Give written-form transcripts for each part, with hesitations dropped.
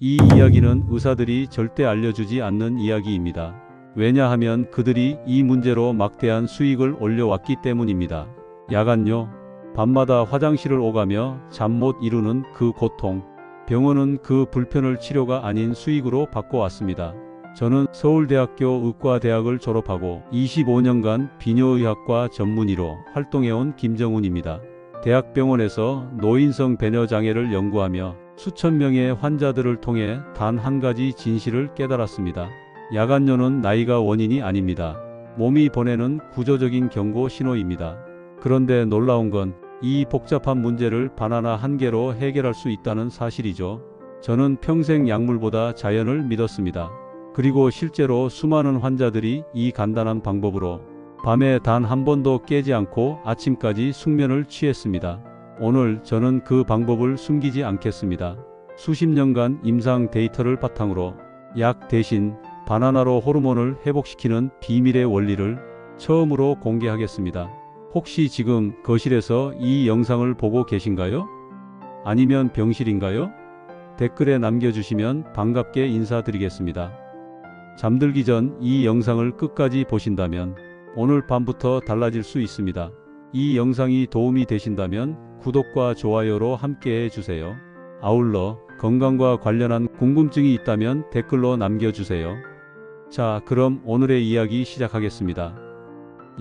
이 이야기는 의사들이 절대 알려주지 않는 이야기입니다. 왜냐하면 그들이 이 문제로 막대한 수익을 올려왔기 때문입니다. 야간요. 밤마다 화장실을 오가며 잠 못 이루는 그 고통. 병원은 그 불편을 치료가 아닌 수익으로 바꿔왔습니다. 저는 서울대학교 의과대학을 졸업하고 25년간 비뇨의학과 전문의로 활동해온 김정훈입니다. 대학병원에서 노인성 배뇨장애를 연구하며 수천 명의 환자들을 통해 단 한 가지 진실을 깨달았습니다. 야간뇨는 나이가 원인이 아닙니다. 몸이 보내는 구조적인 경고 신호입니다. 그런데 놀라운 건 이 복잡한 문제를 바나나 한 개로 해결할 수 있다는 사실이죠. 저는 평생 약물보다 자연을 믿었습니다. 그리고 실제로 수많은 환자들이 이 간단한 방법으로 밤에 단 한 번도 깨지 않고 아침까지 숙면을 취했습니다. 오늘 저는 그 방법을 숨기지 않겠습니다. 수십 년간 임상 데이터를 바탕으로 약 대신 바나나로 호르몬을 회복시키는 비밀의 원리를 처음으로 공개하겠습니다. 혹시 지금 거실에서 이 영상을 보고 계신가요? 아니면 병실인가요? 댓글에 남겨주시면 반갑게 인사드리겠습니다. 잠들기 전 이 영상을 끝까지 보신다면 오늘 밤부터 달라질 수 있습니다. 이 영상이 도움이 되신다면 구독과 좋아요로 함께 해주세요. 아울러 건강과 관련한 궁금증이 있다면 댓글로 남겨주세요. 자, 그럼 오늘의 이야기 시작하겠습니다.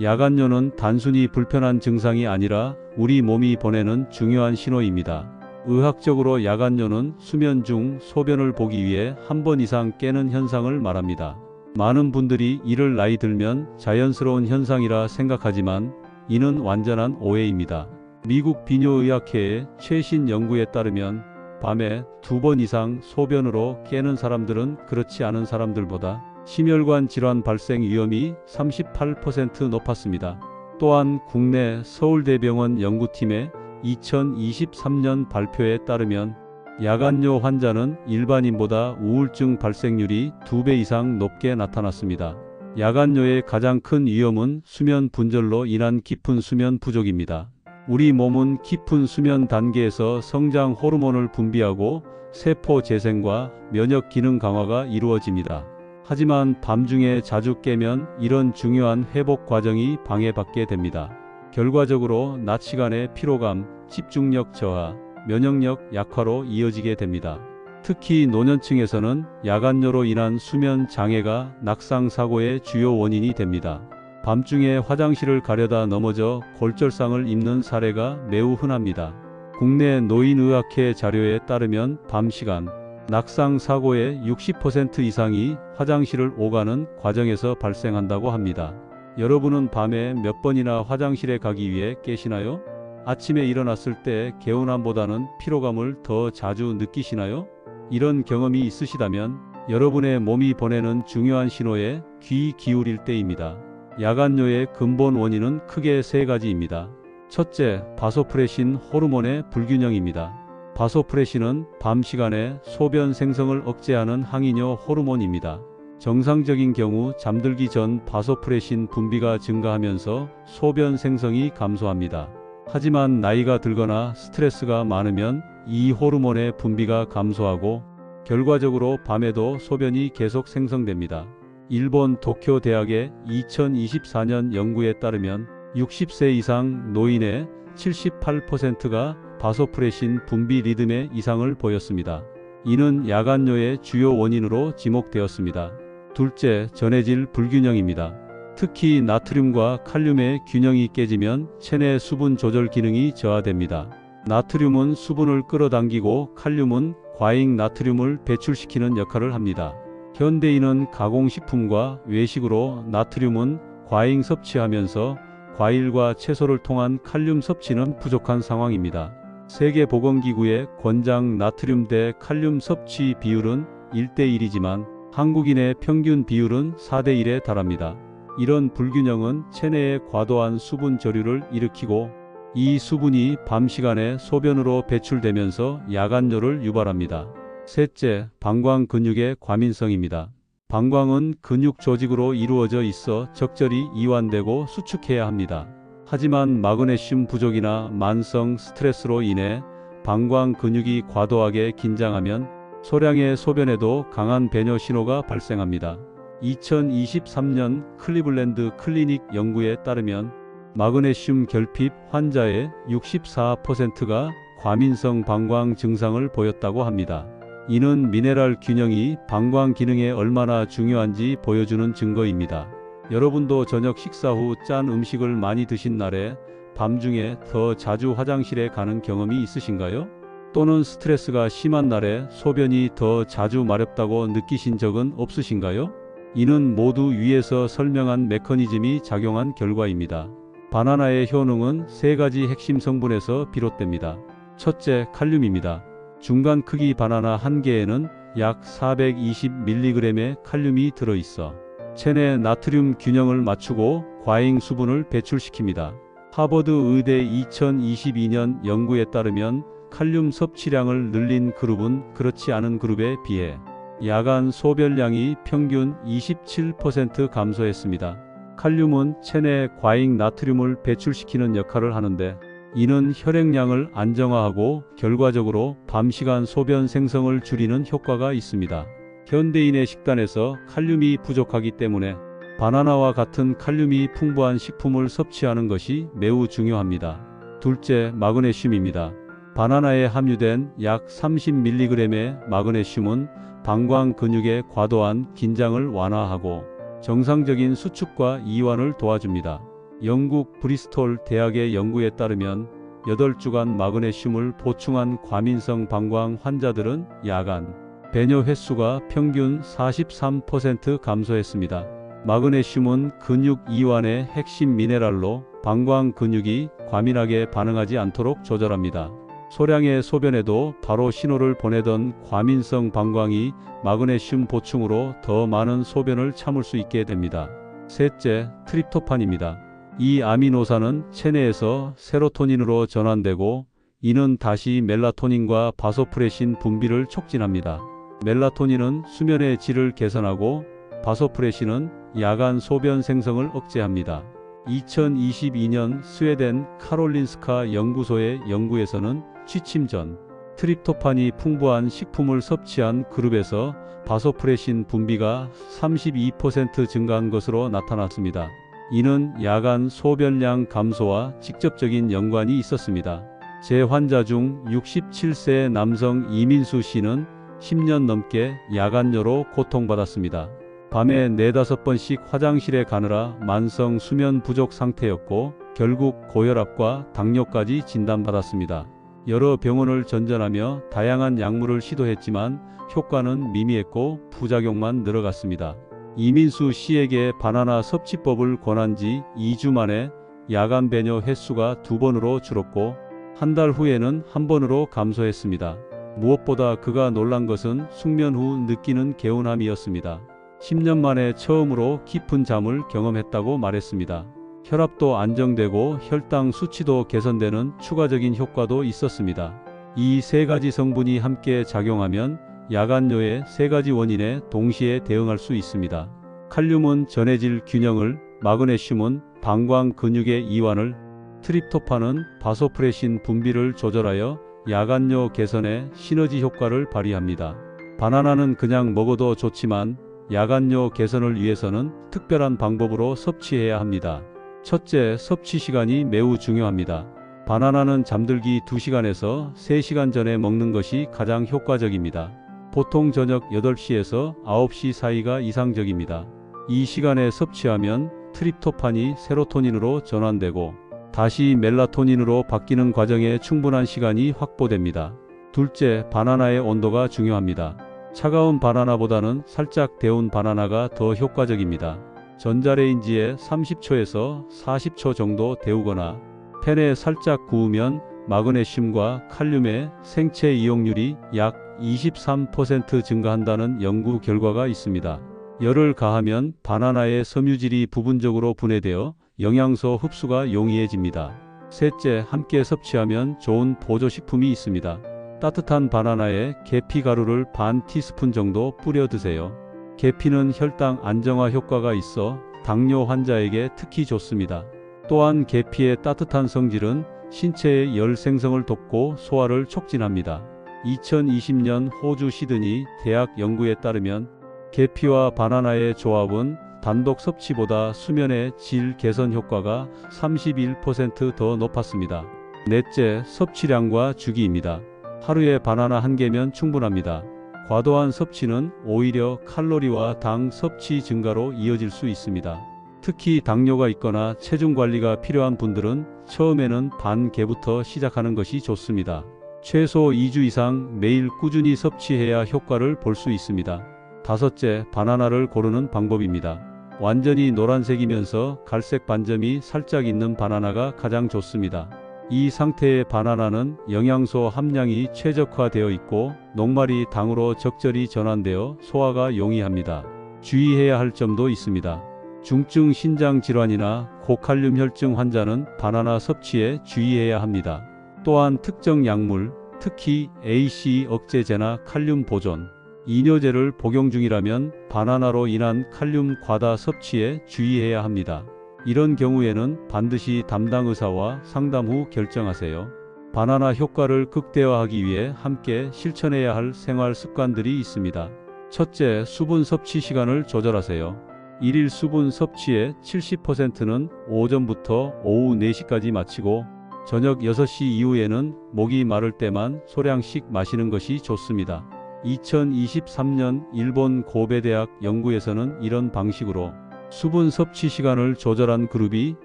야간뇨는 단순히 불편한 증상이 아니라 우리 몸이 보내는 중요한 신호입니다. 의학적으로 야간뇨는 수면 중 소변을 보기 위해 한 번 이상 깨는 현상을 말합니다. 많은 분들이 이를 나이 들면 자연스러운 현상이라 생각하지만 이는 완전한 오해입니다. 미국 비뇨의학회의 최신 연구에 따르면 밤에 2번 이상 소변으로 깨는 사람들은 그렇지 않은 사람들보다 심혈관 질환 발생 위험이 38% 높았습니다. 또한 국내 서울대병원 연구팀의 2023년 발표에 따르면 야간뇨 환자는 일반인보다 우울증 발생률이 2배 이상 높게 나타났습니다. 야간뇨의 가장 큰 위험은 수면 분절로 인한 깊은 수면 부족입니다. 우리 몸은 깊은 수면 단계에서 성장 호르몬을 분비하고 세포 재생과 면역 기능 강화가 이루어집니다. 하지만 밤중에 자주 깨면 이런 중요한 회복 과정이 방해받게 됩니다. 결과적으로 낮 시간의 피로감, 집중력 저하, 면역력 약화로 이어지게 됩니다. 특히 노년층에서는 야간뇨로 인한 수면 장애가 낙상 사고의 주요 원인이 됩니다. 밤중에 화장실을 가려다 넘어져 골절상을 입는 사례가 매우 흔합니다. 국내 노인의학회 자료에 따르면 밤 시간 낙상 사고의 60% 이상이 화장실을 오가는 과정에서 발생한다고 합니다. 여러분은 밤에 몇 번이나 화장실에 가기 위해 깨시나요? 아침에 일어났을 때 개운함보다는 피로감을 더 자주 느끼시나요? 이런 경험이 있으시다면 여러분의 몸이 보내는 중요한 신호에 귀 기울일 때입니다. 야간뇨의 근본 원인은 크게 세 가지입니다. 첫째, 바소프레신 호르몬의 불균형입니다. 바소프레신은 밤 시간에 소변 생성을 억제하는 항이뇨 호르몬입니다. 정상적인 경우 잠들기 전 바소프레신 분비가 증가하면서 소변 생성이 감소합니다. 하지만 나이가 들거나 스트레스가 많으면 이 호르몬의 분비가 감소하고 결과적으로 밤에도 소변이 계속 생성됩니다. 일본 도쿄 대학의 2024년 연구에 따르면 60세 이상 노인의 78%가 바소프레신 분비 리듬에 이상을 보였습니다. 이는 야간뇨의 주요 원인으로 지목되었습니다. 둘째, 전해질 불균형입니다. 특히 나트륨과 칼륨의 균형이 깨지면 체내 수분 조절 기능이 저하됩니다. 나트륨은 수분을 끌어당기고 칼륨은 과잉 나트륨을 배출시키는 역할을 합니다. 현대인은 가공식품과 외식으로 나트륨은 과잉 섭취하면서 과일과 채소를 통한 칼륨 섭취는 부족한 상황입니다. 세계보건기구의 권장 나트륨 대 칼륨 섭취 비율은 1:1이지만 한국인의 평균 비율은 4:1에 달합니다. 이런 불균형은 체내의 과도한 수분 저류를 일으키고 이 수분이 밤 시간에 소변으로 배출되면서 야간뇨를 유발합니다. 셋째, 방광 근육의 과민성입니다. 방광은 근육 조직으로 이루어져 있어 적절히 이완되고 수축해야 합니다. 하지만 마그네슘 부족이나 만성 스트레스로 인해 방광 근육이 과도하게 긴장하면 소량의 소변에도 강한 배뇨 신호가 발생합니다. 2023년 클리블랜드 클리닉 연구에 따르면 마그네슘 결핍 환자의 64%가 과민성 방광 증상을 보였다고 합니다. 이는 미네랄 균형이 방광 기능에 얼마나 중요한지 보여주는 증거입니다. 여러분도 저녁 식사 후 짠 음식을 많이 드신 날에 밤중에 더 자주 화장실에 가는 경험이 있으신가요? 또는 스트레스가 심한 날에 소변이 더 자주 마렵다고 느끼신 적은 없으신가요? 이는 모두 위에서 설명한 메커니즘이 작용한 결과입니다. 바나나의 효능은 세 가지 핵심 성분에서 비롯됩니다. 첫째, 칼륨입니다. 중간 크기 바나나 한 개에는 약 420mg의 칼륨이 들어있어 체내 나트륨 균형을 맞추고 과잉 수분을 배출시킵니다. 하버드 의대 2022년 연구에 따르면 칼륨 섭취량을 늘린 그룹은 그렇지 않은 그룹에 비해 야간 소변량이 평균 27% 감소했습니다. 칼륨은 체내 과잉 나트륨을 배출시키는 역할을 하는데 이는 혈액량을 안정화하고 결과적으로 밤시간 소변 생성을 줄이는 효과가 있습니다. 현대인의 식단에서 칼륨이 부족하기 때문에 바나나와 같은 칼륨이 풍부한 식품을 섭취하는 것이 매우 중요합니다. 둘째, 마그네슘입니다. 바나나에 함유된 약 30mg의 마그네슘은 방광 근육의 과도한 긴장을 완화하고 정상적인 수축과 이완을 도와줍니다. 영국 브리스톨 대학의 연구에 따르면 8주간 마그네슘을 보충한 과민성 방광 환자들은 야간 배뇨 횟수가 평균 43% 감소했습니다. 마그네슘은 근육 이완의 핵심 미네랄로 방광 근육이 과민하게 반응하지 않도록 조절합니다. 소량의 소변에도 바로 신호를 보내던 과민성 방광이 마그네슘 보충으로 더 많은 소변을 참을 수 있게 됩니다. 셋째, 트립토판입니다. 이 아미노산은 체내에서 세로토닌으로 전환되고 이는 다시 멜라토닌과 바소프레신 분비를 촉진합니다. 멜라토닌은 수면의 질을 개선하고 바소프레신은 야간 소변 생성을 억제합니다. 2022년 스웨덴 카롤린스카 연구소의 연구에서는 취침 전 트립토판이 풍부한 식품을 섭취한 그룹에서 바소프레신 분비가 32% 증가한 것으로 나타났습니다. 이는 야간 소변량 감소와 직접적인 연관이 있었습니다. 제 환자 중 67세 남성 이민수 씨는 10년 넘게 야간뇨로 고통받았습니다. 밤에 4-5번씩 화장실에 가느라 만성 수면 부족 상태였고 결국 고혈압과 당뇨까지 진단받았습니다. 여러 병원을 전전하며 다양한 약물을 시도했지만 효과는 미미했고 부작용만 늘어갔습니다. 이민수 씨에게 바나나 섭취법을 권한 지 2주 만에 야간 배뇨 횟수가 2번으로 줄었고 한 달 후에는 1번으로 감소했습니다. 무엇보다 그가 놀란 것은 숙면 후 느끼는 개운함이었습니다. 10년 만에 처음으로 깊은 잠을 경험했다고 말했습니다. 혈압도 안정되고 혈당 수치도 개선되는 추가적인 효과도 있었습니다. 이 세 가지 성분이 함께 작용하면 야간뇨의 세 가지 원인에 동시에 대응할 수 있습니다. 칼륨은 전해질 균형을, 마그네슘은 방광 근육의 이완을, 트립토판은 바소프레신 분비를 조절하여 야간뇨 개선에 시너지 효과를 발휘합니다. 바나나는 그냥 먹어도 좋지만 야간뇨 개선을 위해서는 특별한 방법으로 섭취해야 합니다. 첫째, 섭취 시간이 매우 중요합니다. 바나나는 잠들기 2시간에서 3시간 전에 먹는 것이 가장 효과적입니다. 보통 저녁 8시에서 9시 사이가 이상적입니다. 이 시간에 섭취하면 트립토판이 세로토닌으로 전환되고 다시 멜라토닌으로 바뀌는 과정에 충분한 시간이 확보됩니다. 둘째, 바나나의 온도가 중요합니다. 차가운 바나나보다는 살짝 데운 바나나가 더 효과적입니다. 전자레인지에 30초에서 40초 정도 데우거나 팬에 살짝 구우면 마그네슘과 칼륨의 생체 이용률이 약 23% 증가한다는 연구 결과가 있습니다. 열을 가하면 바나나의 섬유질이 부분적으로 분해되어 영양소 흡수가 용이해집니다. 셋째, 함께 섭취하면 좋은 보조식품이 있습니다. 따뜻한 바나나에 계피 가루를 반 티스푼 정도 뿌려 드세요. 계피는 혈당 안정화 효과가 있어 당뇨 환자에게 특히 좋습니다. 또한 계피의 따뜻한 성질은 신체의 열 생성을 돕고 소화를 촉진합니다. 2020년 호주 시드니 대학 연구에 따르면 계피와 바나나의 조합은 단독 섭취보다 수면의 질 개선 효과가 31% 더 높았습니다. 넷째, 섭취량과 주기입니다. 하루에 바나나 한 개면 충분합니다. 과도한 섭취는 오히려 칼로리와 당 섭취 증가로 이어질 수 있습니다. 특히 당뇨가 있거나 체중 관리가 필요한 분들은 처음에는 반 개부터 시작하는 것이 좋습니다. 최소 2주 이상 매일 꾸준히 섭취해야 효과를 볼 수 있습니다. 다섯째, 바나나를 고르는 방법입니다. 완전히 노란색이면서 갈색 반점이 살짝 있는 바나나가 가장 좋습니다. 이 상태의 바나나는 영양소 함량이 최적화되어 있고 녹말이 당으로 적절히 전환되어 소화가 용이합니다. 주의해야 할 점도 있습니다. 중증 신장 질환이나 고칼륨 혈증 환자는 바나나 섭취에 주의해야 합니다. 또한 특정 약물, 특히 ACE 억제제나 칼륨 보존, 이뇨제를 복용 중이라면 바나나로 인한 칼륨 과다 섭취에 주의해야 합니다. 이런 경우에는 반드시 담당 의사와 상담 후 결정하세요. 바나나 효과를 극대화하기 위해 함께 실천해야 할 생활 습관들이 있습니다. 첫째, 수분 섭취 시간을 조절하세요. 일일 수분 섭취의 70%는 오전부터 오후 4시까지 마치고 저녁 6시 이후에는 목이 마를 때만 소량씩 마시는 것이 좋습니다. 2023년 일본 고베대학 연구에서는 이런 방식으로 수분 섭취 시간을 조절한 그룹이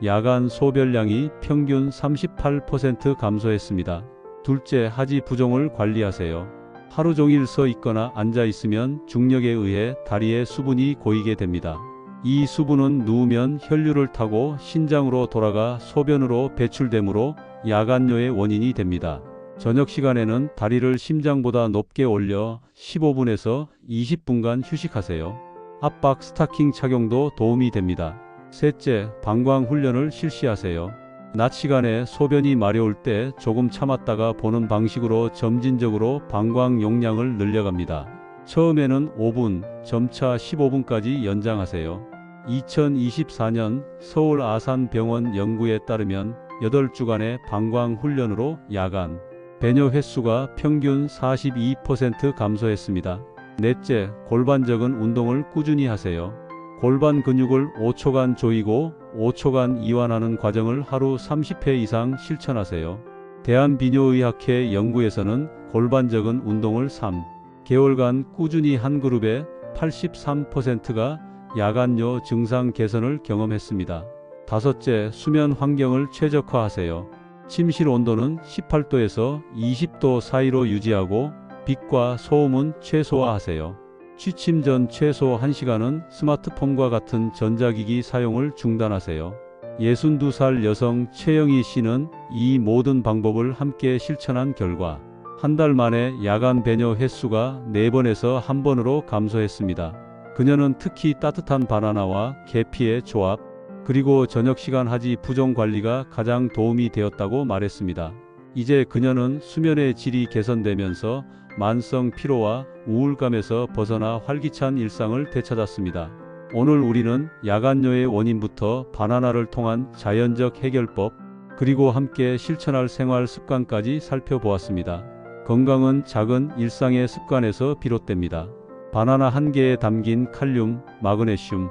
야간 소변량이 평균 38% 감소했습니다. 둘째, 하지 부종을 관리하세요. 하루 종일 서 있거나 앉아 있으면 중력에 의해 다리에 수분이 고이게 됩니다. 이 수분은 누우면 혈류를 타고 신장으로 돌아가 소변으로 배출되므로 야간뇨의 원인이 됩니다. 저녁 시간에는 다리를 심장보다 높게 올려 15분에서 20분간 휴식하세요. 압박 스타킹 착용도 도움이 됩니다. 셋째, 방광 훈련을 실시하세요. 낮 시간에 소변이 마려울 때 조금 참았다가 보는 방식으로 점진적으로 방광 용량을 늘려갑니다. 처음에는 5분, 점차 15분까지 연장하세요. 2024년 서울 아산병원 연구에 따르면 8주간의 방광 훈련으로 야간 배뇨 횟수가 평균 42% 감소했습니다. 넷째, 골반적인 운동을 꾸준히 하세요. 골반 근육을 5초간 조이고 5초간 이완하는 과정을 하루 30회 이상 실천하세요. 대한비뇨의학회 연구에서는 골반적인 운동을 3개월간 꾸준히 한 그룹의 83%가 야간뇨 증상 개선을 경험했습니다. 다섯째, 수면 환경을 최적화하세요. 침실 온도는 18도에서 20도 사이로 유지하고 빛과 소음은 최소화하세요. 취침 전 최소 1시간은 스마트폰과 같은 전자기기 사용을 중단하세요. 62살 여성 최영희 씨는 이 모든 방법을 함께 실천한 결과 한 달 만에 야간 배뇨 횟수가 4번에서 1번으로 감소했습니다. 그녀는 특히 따뜻한 바나나와 계피의 조합, 그리고 저녁 시간 하지 부종 관리가 가장 도움이 되었다고 말했습니다. 이제 그녀는 수면의 질이 개선되면서 만성 피로와 우울감에서 벗어나 활기찬 일상을 되찾았습니다. 오늘 우리는 야간뇨의 원인부터 바나나를 통한 자연적 해결법, 그리고 함께 실천할 생활 습관까지 살펴보았습니다. 건강은 작은 일상의 습관에서 비롯됩니다. 바나나 한 개에 담긴 칼륨, 마그네슘,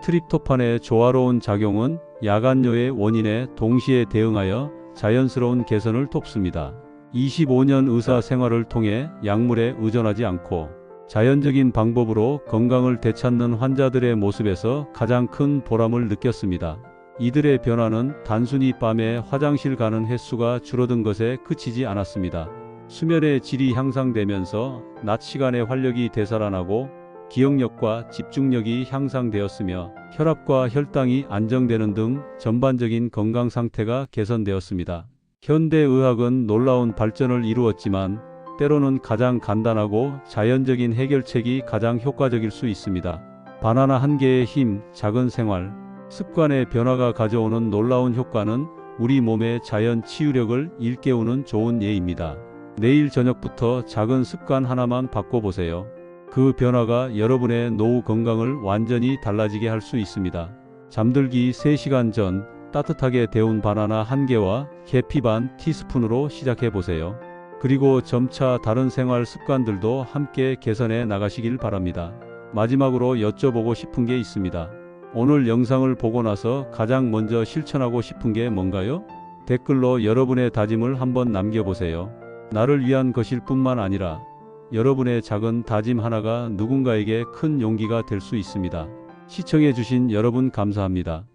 트립토판의 조화로운 작용은 야간뇨의 원인에 동시에 대응하여 자연스러운 개선을 돕습니다. 25년 의사 생활을 통해 약물에 의존하지 않고 자연적인 방법으로 건강을 되찾는 환자들의 모습에서 가장 큰 보람을 느꼈습니다. 이들의 변화는 단순히 밤에 화장실 가는 횟수가 줄어든 것에 그치지 않았습니다. 수면의 질이 향상되면서 낮 시간에 활력이 되살아나고 기억력과 집중력이 향상되었으며 혈압과 혈당이 안정되는 등 전반적인 건강 상태가 개선되었습니다. 현대의학은 놀라운 발전을 이루었지만 때로는 가장 간단하고 자연적인 해결책이 가장 효과적일 수 있습니다. 바나나 한 개의 힘, 작은 생활, 습관의 변화가 가져오는 놀라운 효과는 우리 몸의 자연 치유력을 일깨우는 좋은 예입니다. 내일 저녁부터 작은 습관 하나만 바꿔보세요. 그 변화가 여러분의 노후 건강을 완전히 달라지게 할 수 있습니다. 잠들기 3시간 전 따뜻하게 데운 바나나 한 개와 계피 반 티스푼으로 시작해보세요. 그리고 점차 다른 생활 습관들도 함께 개선해 나가시길 바랍니다. 마지막으로 여쭤보고 싶은 게 있습니다. 오늘 영상을 보고 나서 가장 먼저 실천하고 싶은 게 뭔가요? 댓글로 여러분의 다짐을 한번 남겨보세요. 나를 위한 것일 뿐만 아니라 여러분의 작은 다짐 하나가 누군가에게 큰 용기가 될 수 있습니다. 시청해주신 여러분 감사합니다.